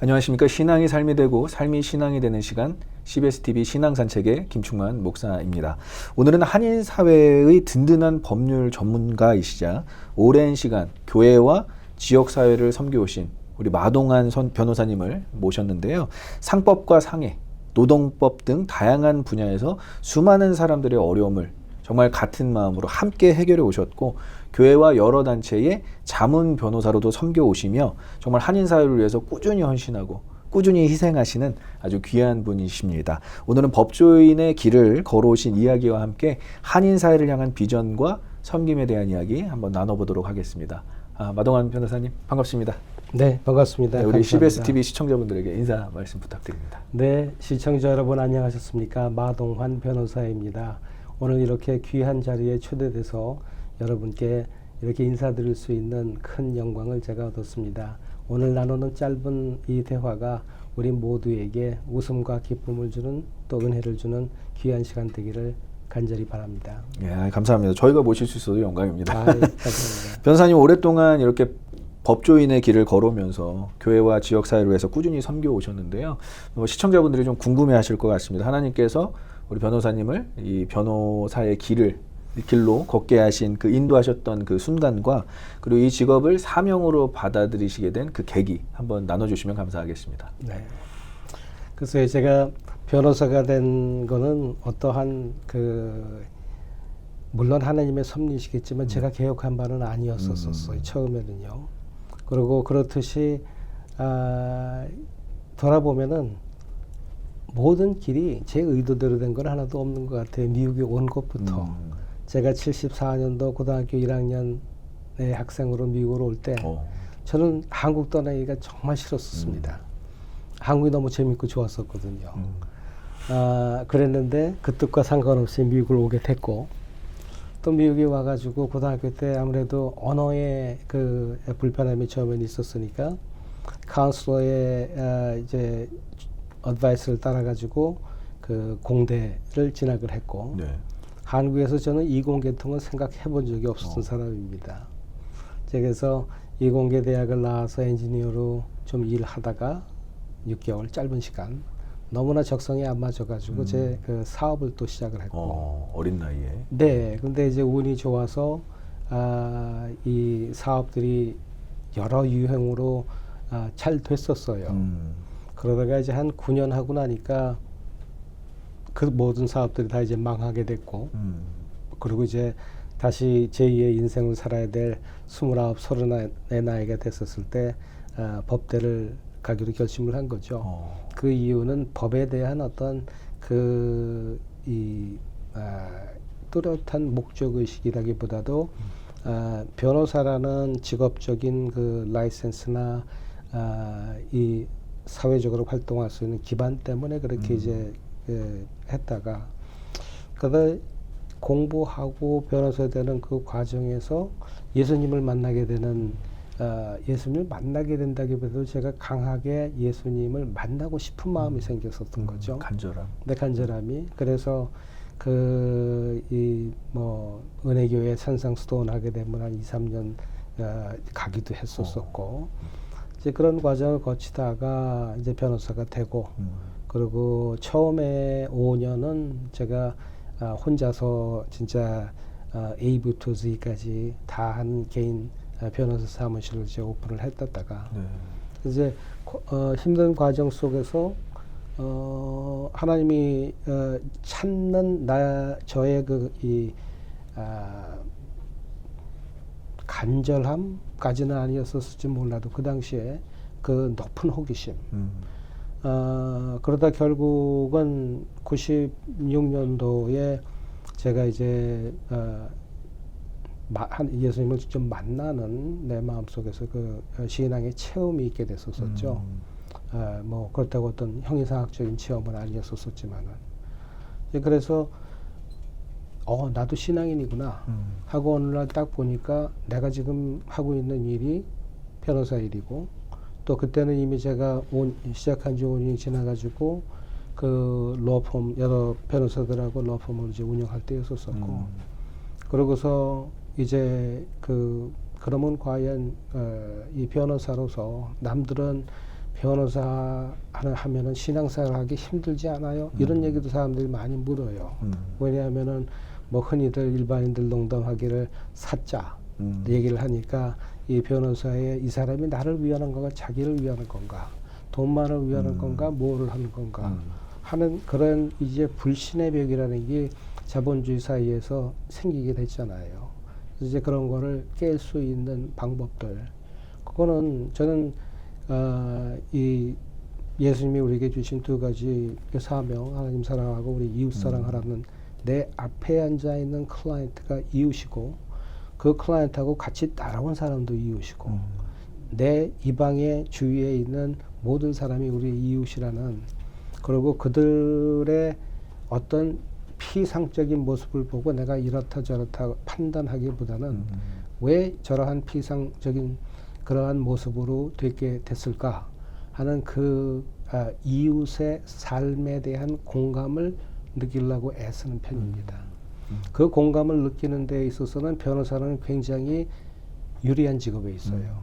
안녕하십니까. 신앙이 삶이 되고 삶이 신앙이 되는 시간 CBSTV 신앙산책의 김충만 목사입니다. 오늘은 한인사회의 든든한 법률 전문가이시자 오랜 시간 교회와 지역사회를 섬겨오신 우리 마동환 변호사님을 모셨는데요. 상법과 상해, 노동법 등 다양한 분야에서 수많은 사람들의 어려움을 정말 같은 마음으로 함께 해결해 오셨고 교회와 여러 단체의 자문 변호사로도 섬겨 오시며 정말 한인사회를 위해서 꾸준히 헌신하고 꾸준히 희생하시는 아주 귀한 분이십니다. 오늘은 법조인의 길을 걸어오신 이야기와 함께 한인사회를 향한 비전과 섬김에 대한 이야기 한번 나눠보도록 하겠습니다. 마동환 변호사님 반갑습니다. 네, 반갑습니다. 네, 우리 감사합니다. CBSTV 시청자분들에게 인사 말씀 부탁드립니다. 네, 시청자 여러분 안녕하셨습니까? 마동환 변호사입니다. 오늘 이렇게 귀한 자리에 초대돼서 여러분께 이렇게 인사드릴 수 있는 큰 영광을 제가 얻었습니다. 오늘 나누는 짧은 이 대화가 우리 모두에게 웃음과 기쁨을 주는 또 은혜를 주는 귀한 시간 되기를 간절히 바랍니다. 예, 감사합니다. 저희가 모실 수 있어도 영광입니다. 예, 감사합니다. 변호사님 오랫동안 이렇게 법조인의 길을 걸어오면서 교회와 지역사회를 위해서 꾸준히 섬겨 오셨는데요. 시청자분들이 좀 궁금해하실 것 같습니다. 하나님께서 우리 변호사님을 이 변호사의 길로 걷게 하신 그 인도하셨던 그 순간과 그리고 이 직업을 사명으로 받아들이시게 된 그 계기 한번 나눠주시면 감사하겠습니다. 네. 그래서 제가 변호사가 된 거는 어떠한 물론 하나님의 섭리시겠지만 제가 계획한 바는 아니었었어요. 처음에는요. 그리고 그렇듯이 돌아보면은 모든 길이 제 의도대로 된 건 하나도 없는 것 같아요. 미국에 온 것부터 제가 74년도 고등학교 1학년의 학생으로 미국으로 올 때 저는 한국 떠나기가 정말 싫었습니다. 한국이 너무 재밌고 좋았었거든요. 그랬는데 그 뜻과 상관없이 미국을 오게 됐고 또 미국에 와가지고 고등학교 때 아무래도 언어의 그 불편함이 처음엔 있었으니까 카운슬러의 이제 어드바이스를 따라가지고 그 공대를 진학을 했고 네. 한국에서 저는 이공계통은 생각해 본 적이 없었던 사람입니다. 그래서 이공계 대학을 나와서 엔지니어로 좀 일하다가 6개월 짧은 시간 너무나 적성에 안 맞아가지고 제 그 사업을 또 시작을 했고 어린 나이에. 네, 근데 이제 운이 좋아서 이 사업들이 여러 유형으로 잘 됐었어요. 그러다가 이제 한 9년 하고 나니까 그 모든 사업들이 다 이제 망하게 됐고 그리고 이제 다시 제2의 인생을 살아야 될 29, 30의 나이가 됐었을 때 법대를 가기로 결심을 한 거죠. 그 이유는 법에 대한 어떤 뚜렷한 목적의식이라기보다도 변호사라는 직업적인 그 라이센스나 이 사회적으로 활동할 수 있는 기반 때문에 그렇게 이제 했다가 그러다 공부하고 변호사 되는 그 과정에서 예수님을 만나게 되는 예수님을 만나게 된다기보다도 제가 강하게 예수님을 만나고 싶은 마음이 생겼었던 거죠. 간절함. 네, 간절함이. 그래서 은혜교회 산상수도원 하게 되면 한 2, 3년 가기도 했었었고 이제 그런 과정을 거치다가 이제 변호사가 되고 그리고 처음에 5년은 제가 혼자서 진짜 A부터 Z까지 다 한 개인 변호사 사무실을 이제 오픈을 했다가 이제 힘든 과정 속에서 하나님이 찾는 저의 간절함까지는 아니었을지 몰라도 그 당시에 그 높은 호기심. 그러다 결국은 96년도에 제가 이제 예수님을 직접 만나는 내 마음속에서 그 신앙의 체험이 있게 됐었었죠. 그렇다고 어떤 형이상학적인 체험은 아니었었지만은. 그래서 나도 신앙인이구나 하고 어느 날 딱 보니까 내가 지금 하고 있는 일이 변호사 일이고 또 그때는 이미 제가 시작한 지 5년이 지나가지고 그 로펌 여러 변호사들하고 로펌을 이제 운영할 때였었고 그러고서 이제 그러면 과연 이 변호사로서 남들은 변호사 하면은 신앙생활 하기 힘들지 않아요? 이런 얘기도 사람들이 많이 물어요. 왜냐하면은 뭐 흔히들 일반인들 농담하기를 사자 얘기를 하니까 이 변호사의 이 사람이 나를 위하는 건가 자기를 위하는 건가 돈만을 위하는 건가 뭐를 하는 건가 하는 그런 이제 불신의 벽이라는 게 자본주의 사회에서 생기게 됐잖아요. 이제 그런 거를 깰 수 있는 방법들 그거는 저는 이 예수님이 우리에게 주신 두 가지 사명 하나님 사랑하고 우리 이웃 사랑하라는 내 앞에 앉아 있는 클라이언트가 이웃이고 그 클라이언트하고 같이 따라온 사람도 이웃이고 내 이방의 주위에 있는 모든 사람이 우리의 이웃이라는 그리고 그들의 어떤 피상적인 모습을 보고 내가 이렇다 저렇다 판단하기보다는 왜 저러한 피상적인 그러한 모습으로 되게 됐을까 하는 그 이웃의 삶에 대한 공감을 느끼려고 애쓰는 편입니다. 그 공감을 느끼는 데 있어서는 변호사는 굉장히 유리한 직업에 있어요.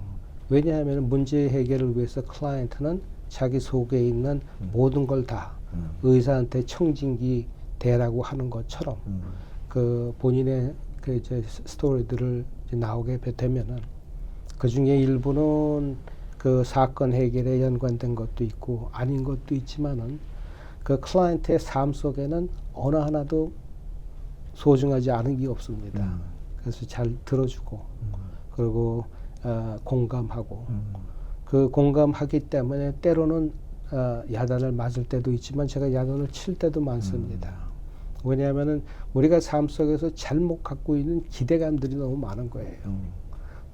왜냐하면 문제 해결을 위해서 클라이언트는 자기 속에 있는 모든 걸 다 의사한테 청진기 대라고 하는 것처럼 그 본인의 그 이제 스토리들을 이제 나오게 되면은 그 중에 일부는 그 사건 해결에 연관된 것도 있고 아닌 것도 있지만은 그 클라이언트의 삶 속에는 어느 하나도 소중하지 않은 게 없습니다. 그래서 잘 들어주고 그리고 공감하고 그 공감하기 때문에 때로는 야단을 맞을 때도 있지만 제가 야단을 칠 때도 많습니다. 왜냐하면은 우리가 삶 속에서 잘못 갖고 있는 기대감들이 너무 많은 거예요.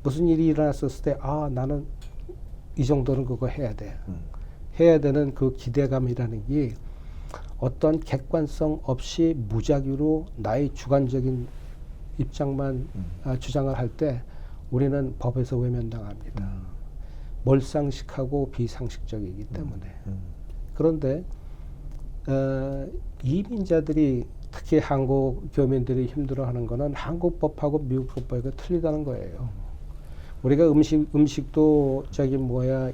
무슨 일이 일어났었을 때 나는 이 정도는 그거 해야 돼. 해야 되는 그 기대감이라는 게 어떤 객관성 없이 무작위로 나의 주관적인 입장만 주장을 할 때 우리는 법에서 외면당합니다. 몰상식하고 비상식적이기 때문에. 그런데 이민자들이 특히 한국 교민들이 힘들어하는 거는 한국 법하고 미국 법하고 틀리다는 거예요. 우리가 음식도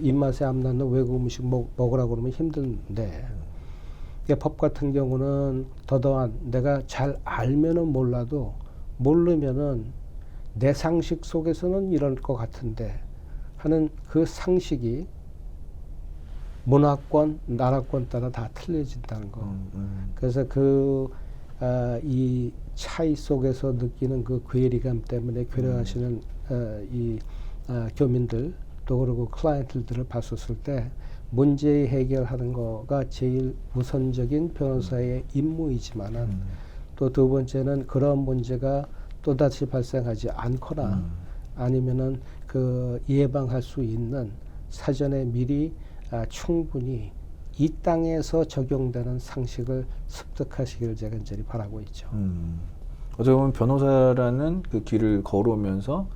입맛에 안 맞는 외국 음식 먹으라고 그러면 힘든데 법 같은 경우는 더더한 내가 잘 알면은 몰라도 모르면은 내 상식 속에서는 이럴 것 같은데 하는 그 상식이 문화권, 나라권 따라 다 틀려진다는 거. 그래서 이 차이 속에서 느끼는 그 괴리감 때문에 괴로워하시는 교민들 또 그리고 클라이언트들을 봤었을 때 문제 해결하는 거가 제일 우선적인 변호사의 임무이지만은 또 두 번째는 그런 문제가 또다시 발생하지 않거나 아니면은 그 예방할 수 있는 사전에 미리 충분히 이 땅에서 적용되는 상식을 습득하시기를 제가 간절히 바라고 있죠. 어떻게 보면 변호사라는 그 길을 걸어오면서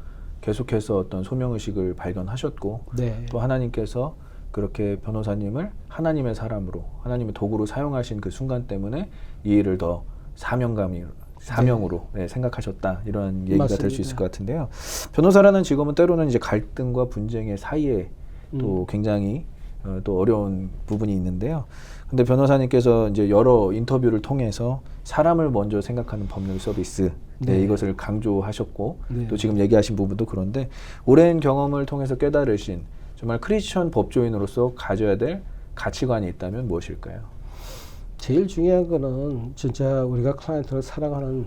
계속해서 어떤 소명의식을 발견하셨고 네. 또 하나님께서 그렇게 변호사님을 하나님의 사람으로 하나님의 도구로 사용하신 그 순간 때문에 이 일을 더 사명으로 생각하셨다 이런 얘기가 될 수 있을 것 같은데요. 변호사라는 직업은 때로는 이제 갈등과 분쟁의 사이에 또 굉장히 또 어려운 부분이 있는데요. 근데 변호사님께서 이제 여러 인터뷰를 통해서 사람을 먼저 생각하는 법률 서비스 이것을 강조하셨고 또 지금 얘기하신 부분도 그런데 오랜 경험을 통해서 깨달으신 정말 크리스천 법조인으로서 가져야 될 가치관이 있다면 무엇일까요? 제일 중요한 거는 진짜 우리가 클라이언트를 사랑하는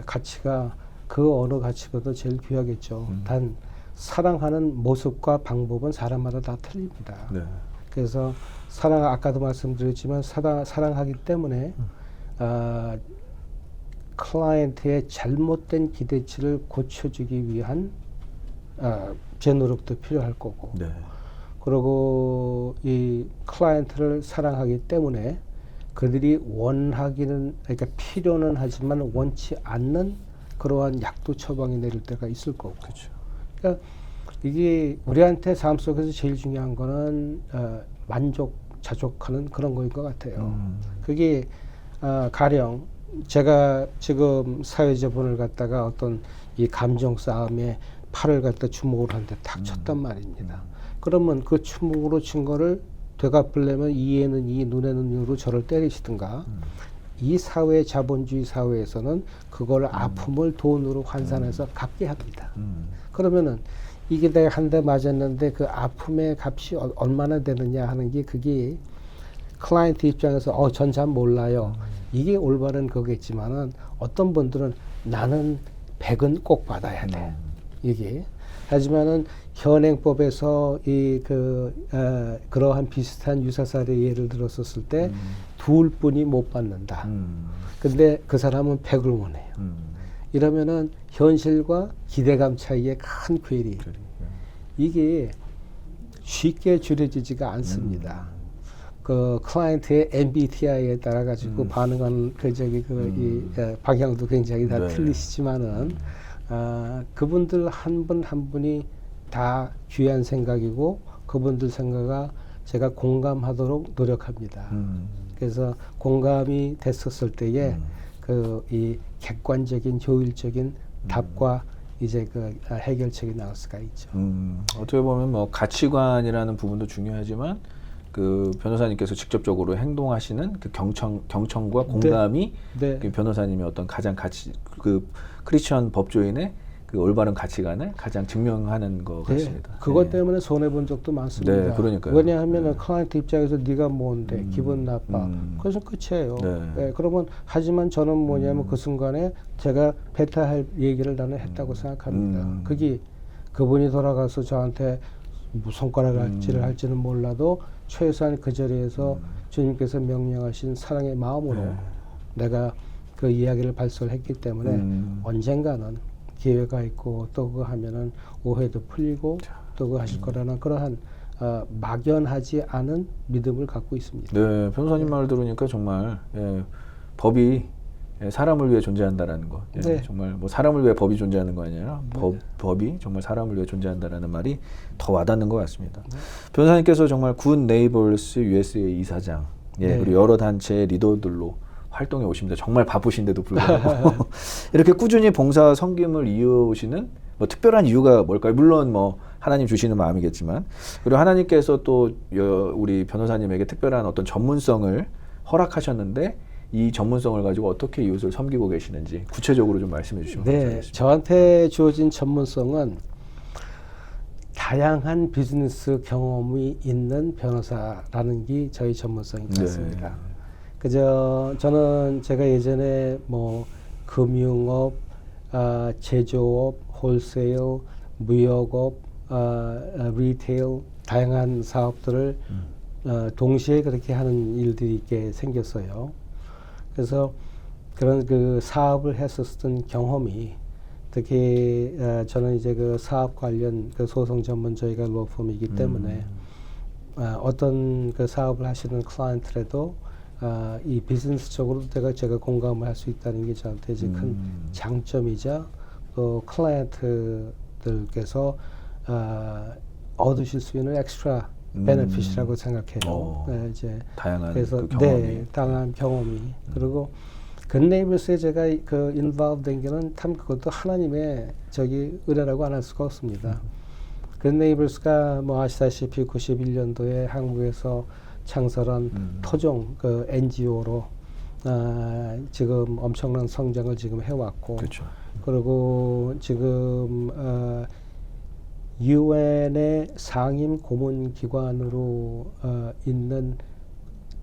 가치가 그 어느 가치보다 제일 귀하겠죠. 단 사랑하는 모습과 방법은 사람마다 다 틀립니다. 네. 그래서 아까도 말씀드렸지만 사랑하기 때문에 클라이언트의 잘못된 기대치를 고쳐주기 위한 제 노력도 필요할 거고 네. 그리고 이 클라이언트를 사랑하기 때문에 그들이 그러니까 필요는 하지만 원치 않는 그러한 약도 처방이 내릴 때가 있을 거고 그렇죠. 그러니까 이게 우리한테 삶 속에서 제일 중요한 거는 자족하는 그런 거일 것 같아요. 그게 가령 제가 지금 사회자분을 갖다가 어떤 이 감정 싸움에 팔을 갖다 주먹을 한 대 탁 쳤단 말입니다. 그러면 그 추묵으로 친 거를 되갚으려면 이에는 이, 눈에는 눈으로 저를 때리시든가. 이 사회, 자본주의 사회에서는 그걸 아픔을 돈으로 환산해서 갚게 합니다. 그러면은 이게 내가 한 대 맞았는데 그 아픔의 값이 얼마나 되느냐 하는 게 그게 클라이언트 입장에서 전 잘 몰라요. 이게 올바른 거겠지만은 어떤 분들은 나는 100은 꼭 받아야 돼. 이게. 하지만은 현행법에서 그러한 비슷한 유사사례 예를 들었었을 때 둘 뿐이 못 받는다. 근데 그 사람은 100을 원해요. 이러면은 현실과 기대감 차이의 큰 괴리. 이게 쉽게 줄여지지가 않습니다. 그 클라이언트의 MBTI에 따라 가지고 반응하는 방향도 굉장히 다 네. 틀리시지만은 그분들 한 분 한 분이 다 귀한 생각이고 그분들 생각을 제가 공감하도록 노력합니다. 그래서 공감이 됐었을 때에 이 객관적인 효율적인 답과 이제 그 해결책이 나올 수가 있죠. 어떻게 보면 뭐 가치관이라는 부분도 중요하지만 그 변호사님께서 직접적으로 행동하시는 그 경청과 공감이 네. 그 변호사님의 어떤 가장 그 크리스천 법조인의 그 올바른 가치관을 가장 증명하는 것 같습니다. 그것 때문에 손해 본 적도 많습니다. 네, 그러니까요. 왜냐하면 클라이언트 입장에서 네가 뭔데 기분 나빠. 그래서 끝이에요. 네. 그러면 하지만 저는 뭐냐면 그 순간에 제가 배타할 얘기를 나는 했다고 생각합니다. 그게 그분이 돌아가서 저한테 뭐 손가락을 할지는 몰라도 최소한 그 자리에서 주님께서 명령하신 사랑의 마음으로 내가 그 이야기를 발설을 했기 때문에 언젠가는 기회가 있고 또 그거 하면은 오해도 풀리고 또 그거 하실 거라는 그러한 막연하지 않은 믿음을 갖고 있습니다. 네, 변호사님 말 들으니까 정말 법이 사람을 위해 존재한다라는 거. 네. 정말 뭐 사람을 위해 법이 존재하는 거 아니라 법이 정말 사람을 위해 존재한다라는 말이 더 와닿는 것 같습니다. 변호사님께서 정말 굿 네이버스 USA 이사장, 그리고 여러 단체의 리더들로 활동해 오십니다. 정말 바쁘신데도 불구하고 이렇게 꾸준히 봉사 섬김을 이어오시는 뭐 특별한 이유가 뭘까요? 물론 뭐 하나님 주시는 마음이겠지만, 그리고 하나님께서 또 우리 변호사님에게 특별한 어떤 전문성을 허락하셨는데 이 전문성을 가지고 어떻게 이웃을 섬기고 계시는지 구체적으로 좀 말씀해 주시면 감사하겠습니다. 저한테 주어진 전문성은 다양한 비즈니스 경험이 있는 변호사라는 게 저희 전문성인 것 같습니다. 저는 제가 예전에 뭐 금융업, 제조업, 홀세일, 무역업, 리테일 다양한 사업들을 동시에 그렇게 하는 일들이 있게 생겼어요. 그래서 그런 그 사업을 했었던 경험이 특히 저는 이제 그 사업 관련 그 소송 전문 저희가 로펌이기 때문에 어떤 그 사업을 하시는 클라이언트라도 이 비즈니스적으로 제가 공감을 할 수 있다는 게 저한테 이제 큰 장점이자 또 클라이언트들께서 얻으실 수 있는 엑스트라 베네핏이라고 생각해요. 이제 다양한 그래서 그 경험이. 다양한 경험이 그리고 굿네이버스에 제가 그 인볼브 된 게는 참 그것도 하나님의 은혜라고 안 할 수가 없습니다. 굿네이버스가 뭐 아시다시피 91년도에 한국에서 창설한 토종 그 NGO로 지금 엄청난 성장을 지금 해왔고, 그렇죠. 그리고 지금 UN의 상임 고문 기관으로 있는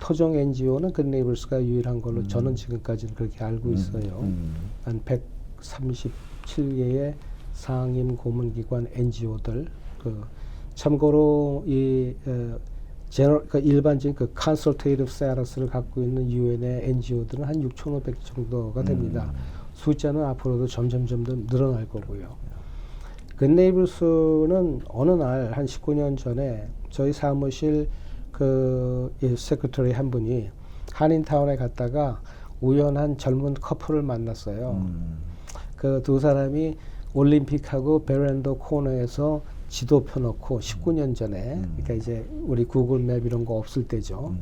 토종 NGO는 굿네이버스가 유일한 걸로 저는 지금까지는 그렇게 알고 있어요. 한 137개의 상임 고문 기관 NGO들. 참고로 일반적인 그 컨설테이티브 스테이터스를 갖고 있는 UN의 NGO들은 한 6,500 정도가 됩니다. 숫자는 앞으로도 점점 더 늘어날 거고요. 굿네이버스는 어느 날 한 19년 전에 저희 사무실 세크리터리 한 분이 한인타운에 갔다가 우연한 젊은 커플을 만났어요. 그 두 사람이 올림픽하고 베란다 코너에서 지도 펴놓고 19년 전에 그러니까 이제 우리 구글 맵 이런 거 없을 때죠.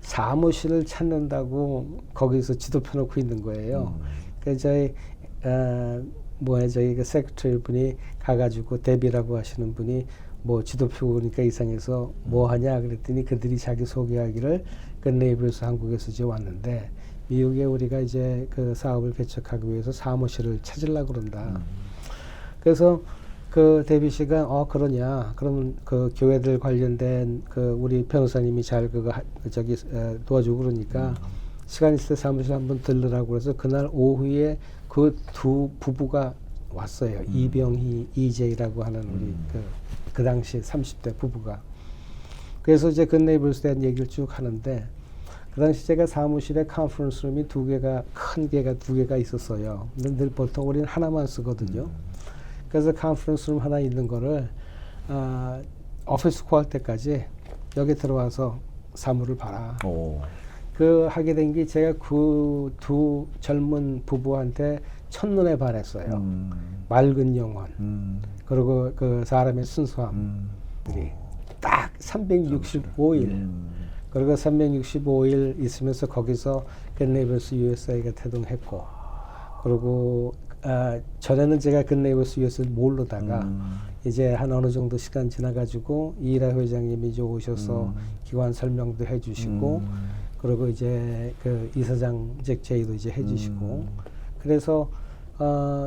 사무실을 찾는다고 거기서 지도 펴놓고 있는 거예요. 그래서 저희 그 세크리터리 분이 가가지고 데비라고 하시는 분이 뭐 지도 표니까 이상해서 뭐 하냐 그랬더니 그들이 자기 소개하기를 그 네이버스 한국에서 이제 왔는데 미국에 우리가 이제 그 사업을 개척하기 위해서 사무실을 찾으려고 그런다. 그래서 그 데비 씨가 그러냐 그러면 그 교회들 관련된 그 우리 변호사님이 잘 그거 도와주고 그러니까 시간 있을 때 사무실 한번 들르라고 그래서 그날 오후에 그 두 부부가 왔어요. 이병희, 이재이라고 하는 우리 그 당시 30대 부부가. 그래서 이제 그 네이버스에 대한 얘기를 쭉 하는데 그 당시 제가 사무실에 컨퍼런스 룸이 큰 개가 두 개가 있었어요. 근데 늘 보통 우리는 하나만 쓰거든요. 그래서 컨퍼런스 룸 하나 있는 거를 오피스 구할 때까지 여기 들어와서 사무를 봐라. 그 하게 된 게 제가 그 두 젊은 부부한테 첫눈에 반했어요. 맑은 영혼 그리고 그 사람의 순수함들이 딱 365일 그리고 365일 있으면서 거기서 겟네이버스 USA가 태동했고 그리고 전에는 제가 겟네이버스 USA를 모르다가 이제 한 어느 정도 시간 지나가지고 이일하 회장님이 이제 오셔서 기관 설명도 해주시고 그리고 이제 그 이사장직 제의도 이제 해주시고 그래서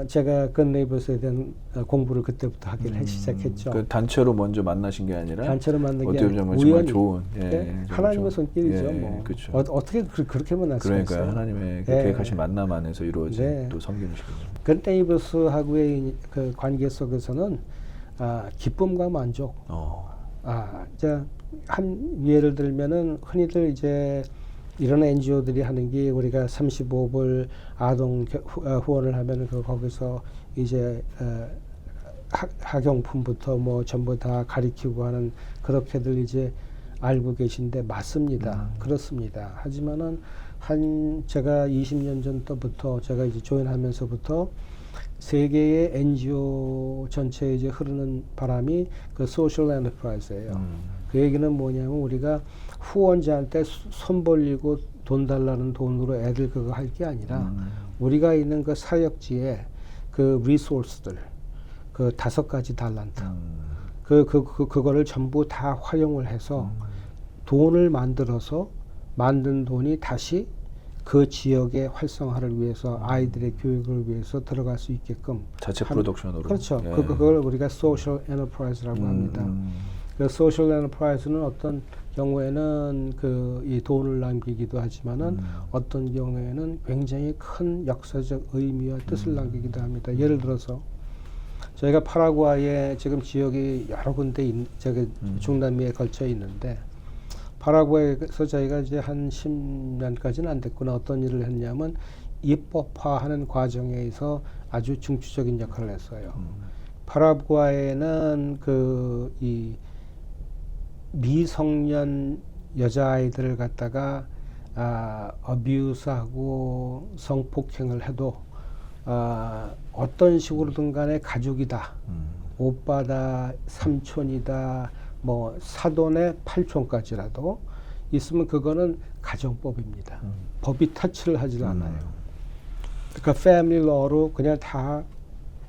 제가 겟네이버스에 대한 공부를 그때부터 하기를 시작했죠. 그 단체로 먼저 만나신 게 아니라 단체로 만난 게 어떻게 보면 정말 좋은 하나님의 손길이죠. 예, 뭐 그렇죠. 어떻게 그렇게 만날 수가 있어요? 그러니까 하나님의 계획하신 만남 안에서 이루어진 또 섬김이시죠. 겟네이버스하고의 그 관계 속에서는 기쁨과 만족. 예를 들면은 흔히들 이제 이런 NGO들이 하는 게 우리가 35불 아동 후원을 하면은 거기서 이제 학용품부터 뭐 전부 다 가리키고 하는 그렇게들 이제 알고 계신데 맞습니다. 그렇습니다. 하지만은 제가 20년 전부터 제가 이제 조인하면서부터 세계의 NGO 전체에 이제 흐르는 바람이 그 소셜 엔터프라이즈예요. 그 얘기는 뭐냐면 우리가 후원자한테 손 벌리고 돈 달라는 돈으로 애들 그거 할 게 아니라 우리가 있는 그 사역지에 그 리소스들 그 5가지 달란트 그거를 전부 다 활용을 해서 돈을 만들어서 만든 돈이 다시 그 지역의 활성화를 위해서 아이들의 교육을 위해서 들어갈 수 있게끔 자체 프로덕션으로 그렇죠. 그걸 우리가 소셜 엔터프라이즈라고 합니다. 그 소셜 엔터프라이즈는 어떤 경우에는 이 돈을 남기기도 하지만은 어떤 경우에는 굉장히 큰 역사적 의미와 뜻을 남기기도 합니다. 예를 들어서 저희가 파라과이에 지금 지역이 여러 군데 중남미에 걸쳐 있는데 파라과이에서 저희가 이제 한 10년까지는 안 됐구나. 어떤 일을 했냐면 입법화하는 과정에서 아주 중추적인 역할을 했어요. 파라과이에는 이 미성년 여자아이들을 갖다가 어뷰스하고 성폭행을 해도 어떤 식으로든 간에 가족이다. 오빠다, 삼촌이다, 뭐 사돈의 팔촌까지라도 있으면 그거는 가정법입니다. 법이 터치를 하질 않아요. 그러니까 패밀리 러로 그냥 다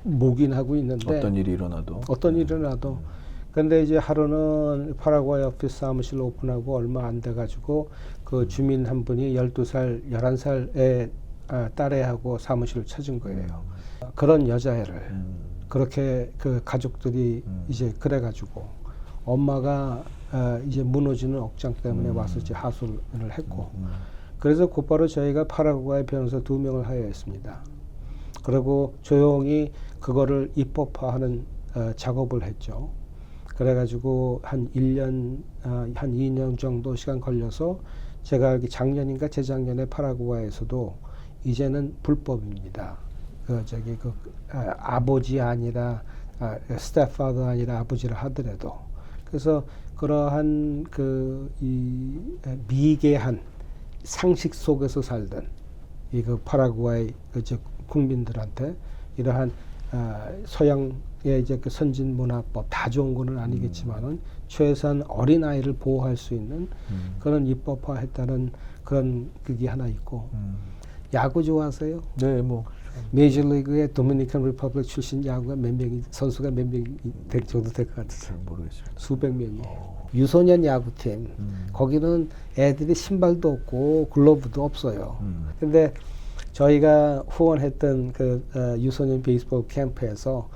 묵인하고 있는데 어떤 일이 일어나도 근데 이제 하루는 파라과이 오피스 사무실 오픈하고 얼마 안 돼가지고 그 주민 한 분이 12살, 11살의 딸애하고 사무실을 찾은 거예요. 그런 여자애를 그렇게 그 가족들이 이제 그래가지고 엄마가 이제 무너지는 억장 때문에 와서 이제 하소연을 했고 그래서 곧바로 저희가 파라과이 변호사 2명을 하여했습니다. 그리고 조용히 그거를 입법화하는 작업을 했죠. 그래가지고 한 2년 정도 시간 걸려서 제가 작년인가 재작년에 파라과이에서도 이제는 불법입니다. 아버지 아니라 스텝파더 아니라 아버지를 하더라도 그래서 그러한 이 미개한 상식 속에서 살던 이 파라과이 국민들한테 이러한 서양의 이제 그 선진 문화법 다 좋은 거는 아니겠지만은 최소한 어린 아이를 보호할 수 있는 그런 입법화했다는 그런 그게 하나 있고 야구 좋아하세요? 네, 뭐 메이저리그의 도미니칸 리퍼블릭 출신 야구가 선수가 몇 명이 될 정도 될 것 같아요. 잘 모르겠습니다. 수백 명이에요. 유소년 야구팀. 거기는 애들이 신발도 없고 글러브도 없어요. 근데 저희가 후원했던 그 유소년 베이스볼 캠프에서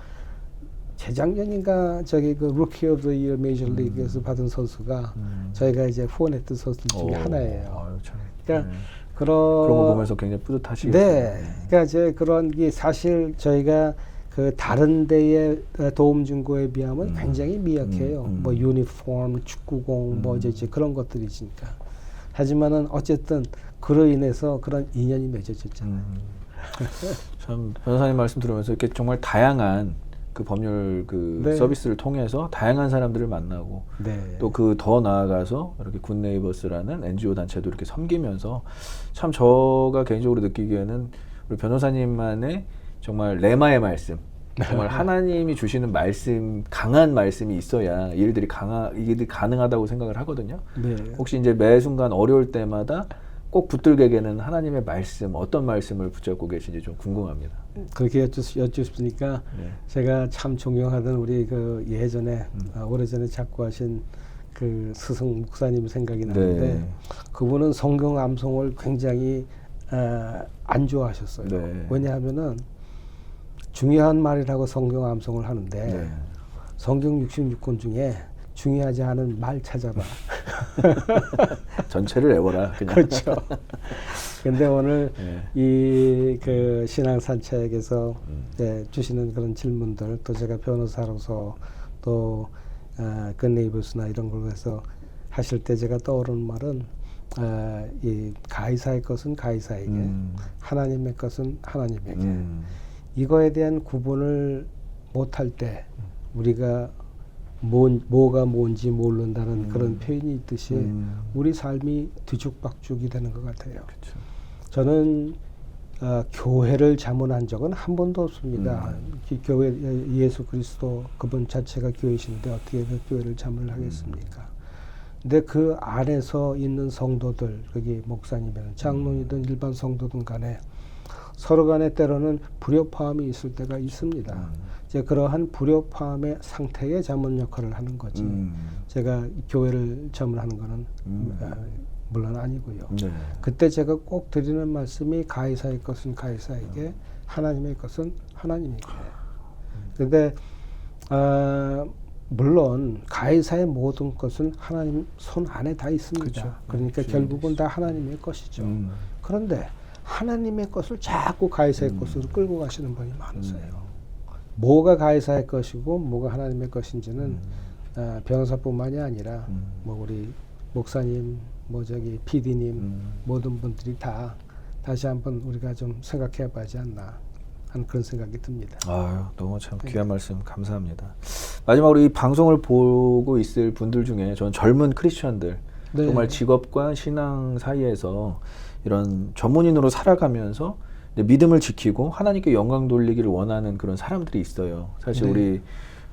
재작년인가 저기 그 루키 오브 더 이어 메이저리그에서 받은 선수가 저희가 이제 후원했던 선수 중에 하나예요. 아유, 참. 그러니까 네. 그런 거 보면서 굉장히 뿌듯하시겠어요. 네, 그러니까 이제 그런 게 사실 저희가 그 다른 데에 도움 준 거에 비하면 굉장히 미약해요. 뭐 유니폼, 축구공, 뭐 이제 그런 것들이 있으니까. 하지만은 어쨌든 그로 인해서 그런 인연이 맺어졌잖아요. 참 변호사님 말씀 들으면서 이렇게 정말 다양한 그 법률 그 네. 서비스를 통해서 다양한 사람들을 만나고 네. 또 그 더 나아가서 이렇게 굿네이버스라는 NGO 단체도 이렇게 섬기면서 참 저가 개인적으로 느끼기에는 우리 변호사님만의 정말 레마의 말씀, 정말 하나님이 주시는 말씀, 강한 말씀이 있어야 이 일들이 가능하다고 생각을 하거든요. 네. 혹시 이제 매 순간 어려울 때마다 꼭 붙들게 되는 하나님의 말씀, 어떤 말씀을 붙잡고 계신지 좀 궁금합니다. 그렇게 여쭙으니까 네. 제가 참 존경하던 우리 그 예전에 오래전에 작고하신 그 스승 목사님 생각이 나는데 네. 그분은 성경 암송을 굉장히 안 좋아하셨어요. 네. 왜냐하면은 중요한 말이라고 성경 암송을 하는데 네. 성경 66권 중에 중요하지 않은 말 찾아봐. 전체를 외워라. 그냥. 그렇죠. 근데 오늘 네. 이 그 신앙 산책에서 주시는 그런 질문들 또 제가 변호사로서 또 굿네이버스나 이런 걸 해서 하실 때 제가 떠오르는 말은 이 가이사의 것은 가이사에게 하나님의 것은 하나님에게 이거에 대한 구분을 못할 때 우리가 뭐가 뭔지 모른다는 그런 표현이 있듯이 우리 삶이 뒤죽박죽이 되는 것 같아요. 그쵸. 저는 교회를 자문한 적은 한 번도 없습니다. 교회 예수 그리스도 그분 자체가 교회이신데 어떻게 그 교회를 자문을 하겠습니까? 근데 그 안에서 있는 성도들, 그게 목사님이든 장로이든 일반 성도든 간에 서로 간에 때로는 불협화음이 있을 때가 있습니다. 이제 그러한 불협화음의 상태의 자문 역할을 하는 거지. 제가 교회를 자문하는 거는 물론 아니고요. 네. 그때 제가 꼭 드리는 말씀이 가이사의 것은 가이사에게, 하나님의 것은 하나님에게. 그런데 물론 가이사의 모든 것은 하나님 손 안에 다 있습니다. 그쵸. 그러니까 결국은 다 하나님의 것이죠. 그런데 하나님의 것을 자꾸 가이사의 것으로 끌고 가시는 분이 많으세요. 뭐가 가이사의 것이고 뭐가 하나님의 것인지는 변호사뿐만이 아니라 뭐 우리 목사님, 뭐 저기 PD님 모든 분들이 다 다시 한번 우리가 좀 생각해 봐야지 않나 하는 그런 생각이 듭니다. 아유, 너무 참 귀한 말씀 감사합니다. 마지막으로 이 방송을 보고 있을 분들 중에 저는 젊은 크리스천들 네. 정말 직업과 신앙 사이에서 이런 전문인으로 살아가면서 이제 믿음을 지키고 하나님께 영광 돌리기를 원하는 그런 사람들이 있어요. 사실 네.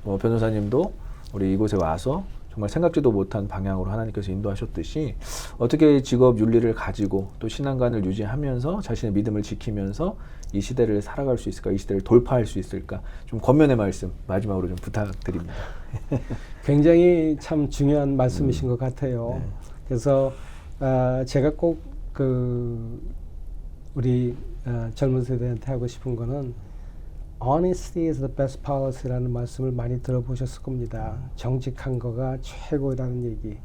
우리 변호사님도 우리 이곳에 와서 정말 생각지도 못한 방향으로 하나님께서 인도하셨듯이 어떻게 직업 윤리를 가지고 또 신앙관을 유지하면서 자신의 믿음을 지키면서 이 시대를 살아갈 수 있을까, 이 시대를 돌파할 수 있을까, 좀 권면의 말씀 마지막으로 좀 부탁드립니다. 굉장히 참 중요한 말씀이신 것 같아요. 네. 그래서 제가 꼭 우리 젊은 세대한테 하고 싶은 거는 Honesty is the best policy라는 말씀을 많이 들어보셨을 겁니다. 정직한 거가 최고라는 얘기.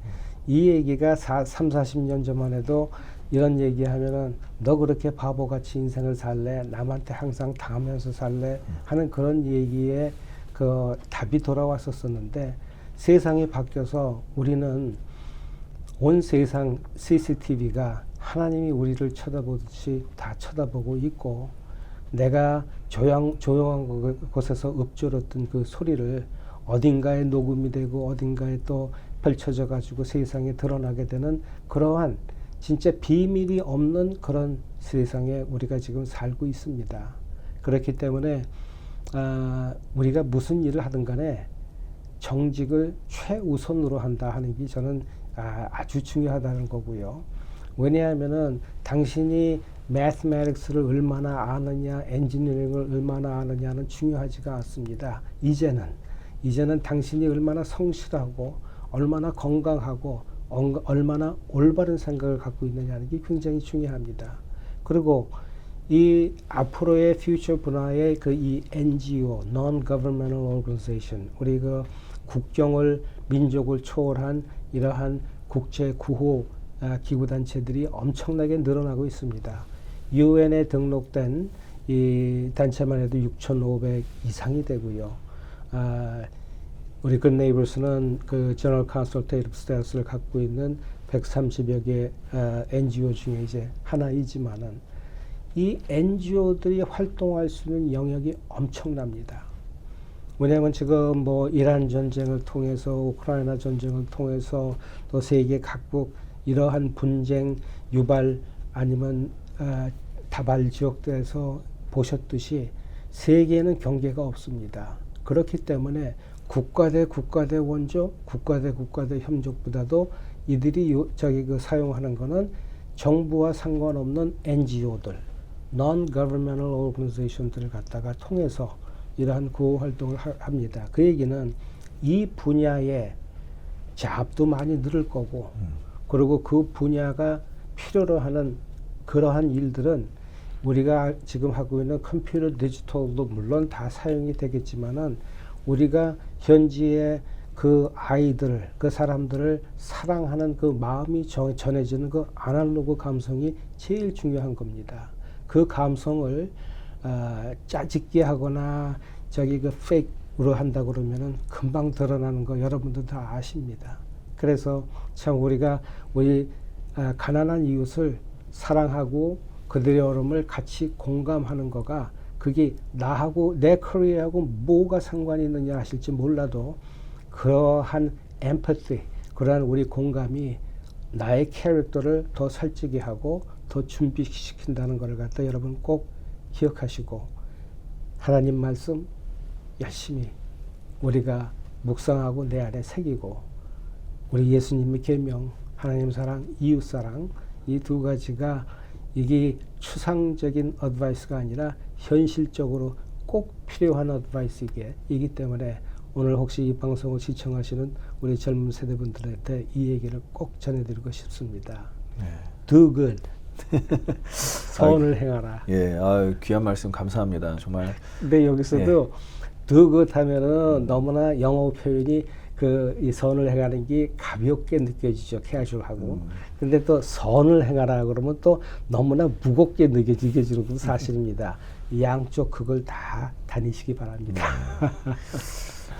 이 얘기가 30-40년 전만 해도 이런 얘기하면은 너 그렇게 바보같이 인생을 살래? 남한테 항상 당하면서 살래? 하는 그런 얘기에 그 답이 돌아왔었었는데 세상이 바뀌어서 우리는 온 세상 CCTV가 하나님이 우리를 쳐다보듯이 다 쳐다보고 있고 내가 조용한 곳에서 읊조렸던 그 소리를 어딘가에 녹음이 되고 어딘가에 또 펼쳐져 가지고 세상에 드러나게 되는 그러한 진짜 비밀이 없는 그런 세상에 우리가 지금 살고 있습니다. 그렇기 때문에 우리가 무슨 일을 하든 간에 정직을 최우선으로 한다 하는 게 저는 아주 중요하다는 거고요. 왜냐하면은 당신이 mathematics를 얼마나 아느냐, 엔지니어링을 얼마나 아느냐는 중요하지가 않습니다. 이제는 당신이 얼마나 성실하고 얼마나 건강하고 얼마나 올바른 생각을 갖고 있느냐는 게 굉장히 중요합니다. 그리고 이 앞으로의 퓨처 분야의 그 이 NGO, Non-Governmental Organization, 우리 그 국경을 민족을 초월한 이러한 국제 구호 기구 단체들이 엄청나게 늘어나고 있습니다. UN에 등록된 이 단체만 해도 6,500 이상이 되고요. 우리 굿네이버스는 그 General Consultative Status를 갖고 있는 130여 개 NGO 중에 이제 하나이지만은 이 NGO들이 활동할 수 있는 영역이 엄청납니다. 왜냐하면 지금 뭐 이란 전쟁을 통해서 우크라이나 전쟁을 통해서 또 세계 각국 이러한 분쟁 유발 아니면 다발 지역들에서 보셨듯이 세계에는 경계가 없습니다. 그렇기 때문에 국가 대 원조, 국가 대 협력보다도 이들이 그 사용하는 거는 정부와 상관없는 NGO들, Non-Governmental Organization들을 갖다가 통해서 이러한 구호 활동을 합니다. 그 얘기는 이 분야에 잡도 많이 늘을 거고, 그리고 그 분야가 필요로 하는 그러한 일들은 우리가 지금 하고 있는 컴퓨터 디지털도 물론 다 사용이 되겠지만은 우리가 현지의 그 아이들, 그 사람들을 사랑하는 그 마음이 전해지는 그 아날로그 감성이 제일 중요한 겁니다. 그 감성을 짜집게 하거나 그 페이크로 한다 그러면은 금방 드러나는 거 여러분들 다 아십니다. 그래서 참 우리가 우리 가난한 이웃을 사랑하고 그들의 어려움을 같이 공감하는 거가 그게 나하고 내 커리어하고 뭐가 상관이 있느냐 하실지 몰라도 그러한 엠퍼티, 그러한 우리 공감이 나의 캐릭터를 더 살찌게 하고 더 준비시킨다는 것을 갖다 여러분 꼭 기억하시고 하나님 말씀 열심히 우리가 묵상하고 내 안에 새기고 우리 예수님의 계명, 하나님 사랑, 이웃 사랑 이 두 가지가 이게 추상적인 어드바이스가 아니라 현실적으로 꼭 필요한 어드바이스이기 때문에 오늘 혹시 이 방송을 시청하시는 우리 젊은 세대분들한테 이 얘기를 꼭 전해드리고 싶습니다. 네. Do good. 선을 행하라. 예, 귀한 말씀 감사합니다. 정말. 근데 여기서도 do good 하면은 너무나 영어 표현이 이 선을 행하는 게 가볍게 느껴지죠. 캐주얼하고. 근데 또 선을 행하라 그러면 또 너무나 무겁게 느껴지는 것도 사실입니다. 양쪽 그걸 다 다니시기 바랍니다.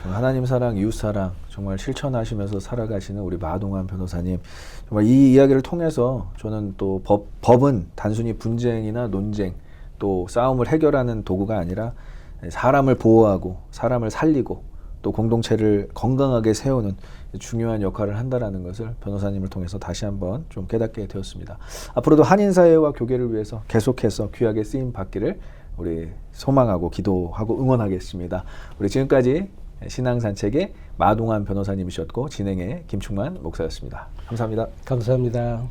하나님 사랑, 이웃 사랑 정말 실천하시면서 살아가시는 우리 마동환 변호사님, 정말 이 이야기를 통해서 저는 또 법은 단순히 분쟁이나 논쟁 또 싸움을 해결하는 도구가 아니라 사람을 보호하고 사람을 살리고 또 공동체를 건강하게 세우는 중요한 역할을 한다라는 것을 변호사님을 통해서 다시 한번 좀 깨닫게 되었습니다. 앞으로도 한인사회와 교계를 위해서 계속해서 귀하게 쓰임 받기를 우리 소망하고 기도하고 응원하겠습니다. 우리 지금까지 신앙산책의 마동환 변호사님이셨고 진행의 김충만 목사였습니다. 감사합니다. 감사합니다.